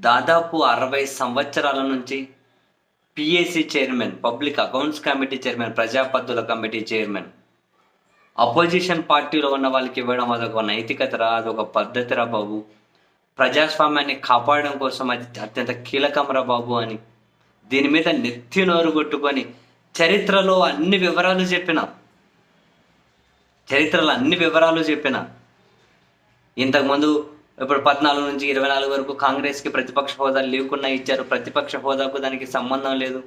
దాదాపు 60 సంవత్సరాల నుంచి PAC chairman, public accounts committee chairman, ప్రజాపద్దుల కమిటీ చైర్మన్ అపోజిషన్ పార్టీలో ఉన్న వాళ్ళకి ఇవ్వడం అదొక నైతికతరా, అదొక పద్ధతిరా బాబు. ప్రజాస్వామ్యాన్ని కాపాడడం కోసం అది అత్యంత కీలకంరా బాబు అని దీని మీద నెత్తి నోరు కొట్టుకొని చరిత్రలో అన్ని వివరాలు చెప్పిన ఇంతకుముందు ఇప్పుడు 14 నుంచి 24 వరకు కాంగ్రెస్కి ప్రతిపక్ష హోదా లేకుండా ఇచ్చారు. ప్రతిపక్ష హోదాకు దానికి సంబంధం లేదు.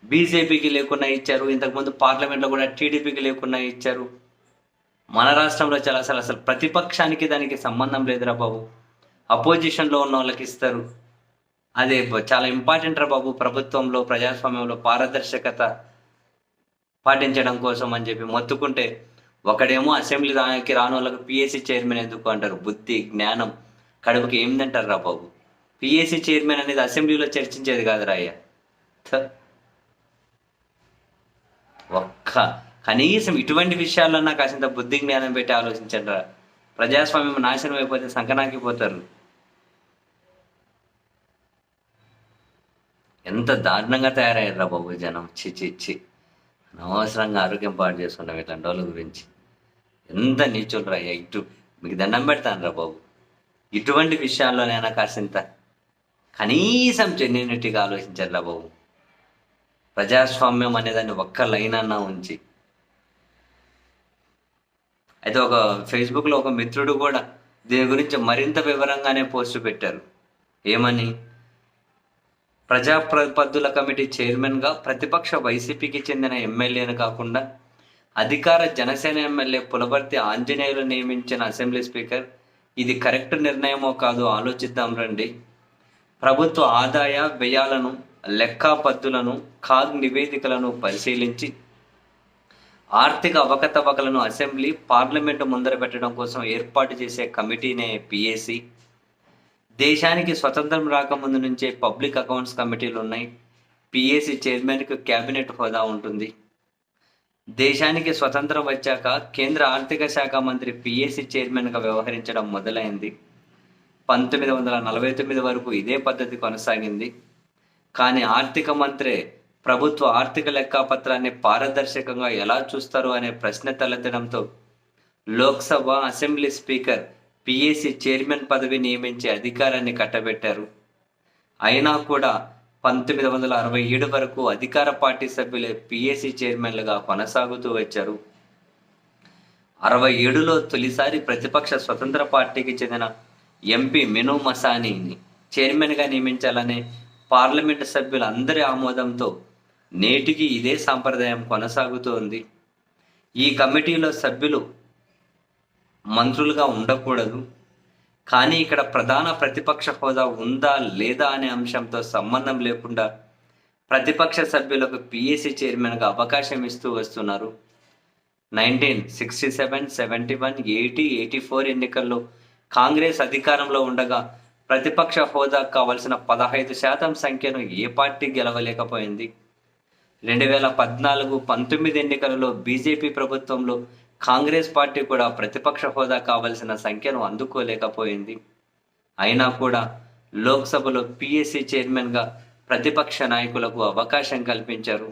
బీజేపీకి లేకుండా ఇచ్చారు. ఇంతకుముందు పార్లమెంట్లో కూడా టీడీపీకి లేకుండా ఇచ్చారు. మన రాష్ట్రంలో అసలు ప్రతిపక్షానికి దానికి సంబంధం లేదురా బాబు. అపోజిషన్లో ఉన్న వాళ్ళకి ఇస్తారు. అదే చాలా ఇంపార్టెంట్ రా బాబు. ప్రభుత్వంలో, ప్రజాస్వామ్యంలో పారదర్శకత పాటించడం కోసం అని చెప్పి మొత్తుకుంటే ఒకడేమో అసెంబ్లీ రాని వాళ్ళకి పిఎస్సి చైర్మన్ ఎందుకు అంటారు. బుద్ధి జ్ఞానం కడుపుకి ఏమిందంటారు రా బాబు. పిఎస్సి చైర్మన్ అనేది అసెంబ్లీలో చర్చించేది కాదురా అయ్యా. కనీసం ఇటువంటి విషయాల్లో నాకు కాసింత బుద్ధి జ్ఞానం పెట్టి ఆలోచించండి రా. ప్రజాస్వామ్యం నాశనం అయిపోతే సంకనాకిపోతారు. ఎంత దారుణంగా తయారయ్యారా బాబు జనం. చి అనవసరంగా ఆరోగ్యం పాడు చేసుకున్నాం ఇట్లాంటి వాళ్ళ గురించి. ఎంత నీచులు రా. ఇటు మీకు దండం పెడతాను రా బాబు. ఇటువంటి విషయాల్లోనైనా కాసింత కనీసం జెన్యూనిటీగా ఆలోచించారు రా బాబు. ప్రజాస్వామ్యం అనేదాన్ని ఒక్క లైన్ అన్నా ఉంచి. అయితే ఒక ఫేస్బుక్లో ఒక మిత్రుడు కూడా దీని గురించి మరింత వివరంగానే పోస్టు పెట్టారు. ఏమని? ప్రజాపద్దుల కమిటీ చైర్మన్గా ప్రతిపక్ష వైసీపీకి చెందిన ఎమ్మెల్యేను కాకుండా అధికార జనసేన ఎమ్మెల్యే పులవర్తి ఆంజనేయులు నియమించిన అసెంబ్లీ స్పీకర్ ఇది కరెక్ట్ నిర్ణయమో కాదో ఆలోచిద్దాం రండి. ప్రభుత్వ ఆదాయ వ్యయాలను, లెక్కాపద్దులను, కాగ్ నివేదికలను పరిశీలించి ఆర్థిక అవకతవకలను అసెంబ్లీ, పార్లమెంటు ముందర పెట్టడం కోసం ఏర్పాటు చేసే కమిటీనే పిఏసీ. దేశానికి స్వతంత్రం రాకముందు నుంచే పబ్లిక్ అకౌంట్స్ కమిటీలు ఉన్నాయి. పిఏసీ చైర్మన్కు క్యాబినెట్ హోదా ఉంటుంది. దేశానికి స్వతంత్రం వచ్చాక కేంద్ర ఆర్థిక శాఖ మంత్రి పిఏసీ చైర్మన్గా వ్యవహరించడం మొదలైంది. 1949 వరకు ఇదే పద్ధతి కొనసాగింది. కానీ ఆర్థిక మంత్రే ప్రభుత్వ ఆర్థిక లెక్కాపత్రాన్ని పారదర్శకంగా ఎలా చూస్తారు అనే ప్రశ్న తలెత్తడంతో Lok Sabha, assembly speaker PAC chairman పదవి నియమించే అధికారాన్ని కట్టబెట్టారు. అయినా కూడా 1967 వరకు అధికార పార్టీ సభ్యులే పిఏసీ చైర్మన్లుగా కొనసాగుతూ వచ్చారు. 67లో తొలిసారి ప్రతిపక్ష స్వతంత్ర పార్టీకి చెందిన ఎంపీ మిను మసానీని చైర్మన్గా నియమించాలనే పార్లమెంటు సభ్యులందరి ఆమోదంతో నేటికి ఇదే సాంప్రదాయం కొనసాగుతోంది. ఈ కమిటీలో సభ్యులు మంత్రులుగా ఉండకూడదు. కానీ ఇక్కడ ప్రధాన ప్రతిపక్ష హోదా ఉందా లేదా అనే అంశంతో సంబంధం లేకుండా ప్రతిపక్ష సభ్యులకు పిఏసీ చైర్మన్గా అవకాశం ఇస్తూ వస్తున్నారు. 1967, 71, 80, 84 ఎన్నికల్లో కాంగ్రెస్ అధికారంలో ఉండగా ప్రతిపక్ష హోదా కావలసిన 15% సంఖ్యను ఏ పార్టీ గెలవలేకపోయింది. 2014, 19 ఎన్నికలలో బీజేపీ ప్రభుత్వంలో కాంగ్రెస్ పార్టీ కూడా ప్రతిపక్ష హోదా కావలసిన సంఖ్యను అందుకోలేకపోయింది. అయినా కూడా లోక్సభలో పిఏసీ చైర్మన్గా ప్రతిపక్ష నాయకులకు అవకాశం కల్పించారు.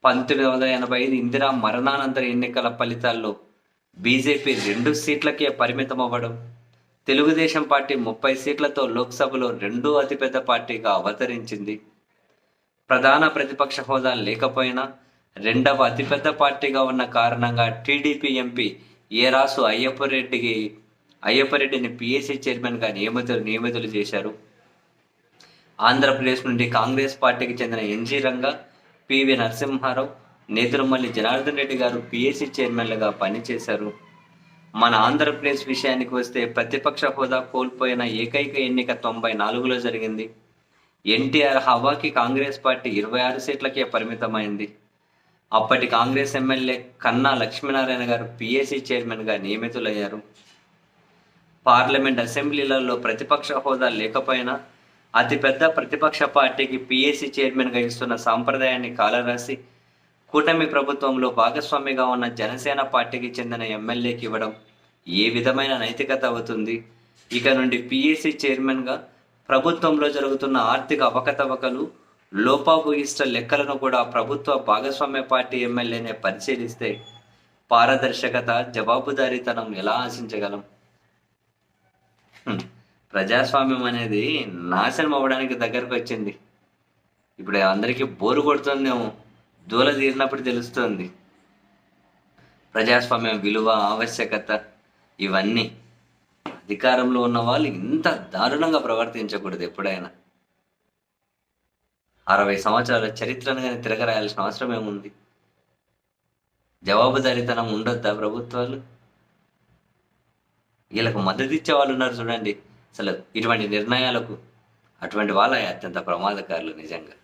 1985 ఇందిరా మరణానంతర ఎన్నికల ఫలితాల్లో బీజేపీ 2 సీట్లకే పరిమితం అవ్వడం, తెలుగుదేశం పార్టీ 30 సీట్లతో లోక్సభలో రెండో అతిపెద్ద పార్టీగా అవతరించింది. ప్రధాన ప్రతిపక్ష హోదా లేకపోయినా రెండవ అతిపెద్ద పార్టీగా ఉన్న కారణంగా టీడీపీ ఎంపీ ఏరాసు అయ్యప్పరెడ్డిని పిఏసీ చైర్మన్గా నియమితులు చేశారు. ఆంధ్రప్రదేశ్ నుండి కాంగ్రెస్ పార్టీకి చెందిన ఎన్జీ రంగా, పివి నరసింహారావు, నేదురుమల్లి జనార్దన్ రెడ్డి గారు పిఏసీ చైర్మన్లుగా పనిచేశారు. మన ఆంధ్రప్రదేశ్ విషయానికి వస్తే ప్రతిపక్ష హోదా కోల్పోయిన ఏకైక ఎన్నిక 94లో జరిగింది. ఎన్టీఆర్ హవాకి కాంగ్రెస్ పార్టీ 26 సీట్లకే పరిమితమైంది. అప్పటి కాంగ్రెస్ ఎమ్మెల్యే కన్నా లక్ష్మీనారాయణ గారు పిఏసీ చైర్మన్గా నియమితులయ్యారు. పార్లమెంట్, అసెంబ్లీలలో ప్రతిపక్ష హోదా లేకపోయినా అతిపెద్ద ప్రతిపక్ష పార్టీకి పిఏసీ చైర్మన్గా ఇస్తున్న సాంప్రదాయాన్ని కాలరాసి కూటమి ప్రభుత్వంలో భాగస్వామిగా ఉన్న జనసేన పార్టీకి చెందిన ఎమ్మెల్యేకి ఇవ్వడం ఏ విధమైన నైతికత అవుతుంది? ఇక నుండి పిఏసీ చైర్మన్గా ప్రభుత్వంలో జరుగుతున్న ఆర్థిక అవకతవకలు, లోపాభూయిష్ట లెక్కలను కూడా ప్రభుత్వ భాగస్వామ్య పార్టీ ఎమ్మెల్యేనే పరిశీలిస్తే పారదర్శకత, జవాబుదారీతనం ఎలా ఆశించగలం? ప్రజాస్వామ్యం అనేది నాశనం అవ్వడానికి దగ్గరకు వచ్చింది. ఇప్పుడు అందరికీ బోరు కొడుతుందేమో, దూల తీరినప్పుడు తెలుస్తుంది ప్రజాస్వామ్యం విలువ, ఆవశ్యకత. ఇవన్నీ అధికారంలో ఉన్న వాళ్ళు ఇంత దారుణంగా ప్రవర్తించకూడదు ఎప్పుడైనా. 60 సంవత్సరాల చరిత్రను కానీ తిరగరాయాల్సిన అవసరం ఏముంది? జవాబుదారీతనం ఉండొద్దా ప్రభుత్వాలు? వీళ్ళకు మద్దతు ఇచ్చే వాళ్ళు ఉన్నారు చూడండి, అసలు ఇటువంటి నిర్ణయాలకు అటువంటి వాళ్ళే అత్యంత ప్రమాదకారులు నిజంగా.